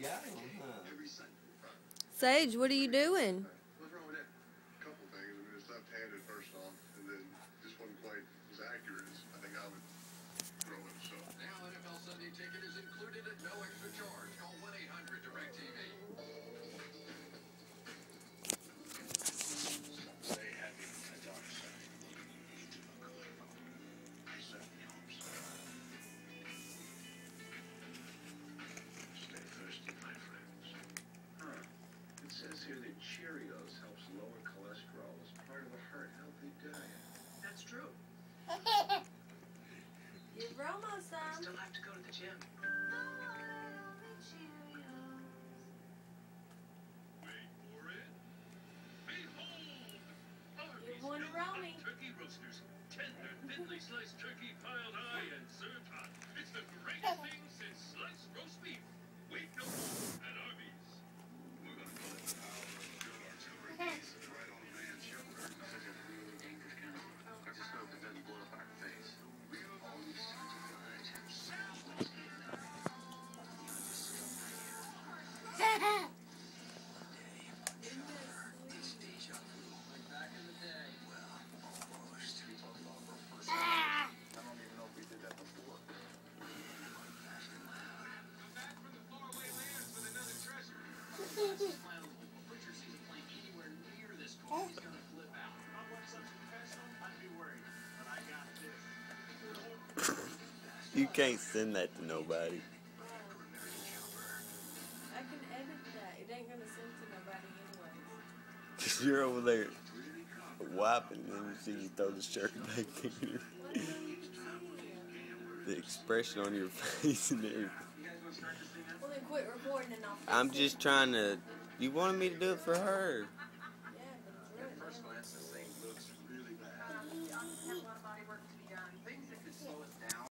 got one, huh? Sage, what are you doing? What's wrong with that? A couple things. I mean, it's left-handed first off, and then this wasn't quite as accurate as I think I would throw it. So now NFL Sunday Ticket is included at no extra charge. Call 1-800-DIRECTV. stay happy, my daughter said. I certainly hope so. Stay thirsty, my friends. Huh. It says here that Cheerios helps lower cholesterol as part of a heart-healthy diet. That's true. Give Romo some. Still have to go to the gym. Wait for it. Behold! Give one to Romy. Turkey roasters. Tender, thinly sliced turkey piled high and served hot. It's the greatest thing since sliced roast beef. Wait no more at Arby's. We're gonna call it the power of good artillery. Piece right on the man's shoulder. This is a really dangerous chemical. I just hope it doesn't blow up our face. All these tons of blood. Let's get it up. It's deja vu. Like back in the day. Well, almost. We talked about the first time. I don't even know if we did that before. Fast and loud. Come back from the faraway lands with another treasure. Richard sees a plane anywhere near this car, he's gonna flip out. Not much such professional, I'd be worried. But I got this. You can't send that to nobody. I can edit that. It ain't gonna send to nobody anyways. Cause you're over there wiping and you see you throw the shirt back in here. What do you see? The expression on your face and everything. You guys wanna start this thing up? Well, then quit recording and I'll fix I'm it. just trying to. You wanted me to do it for her.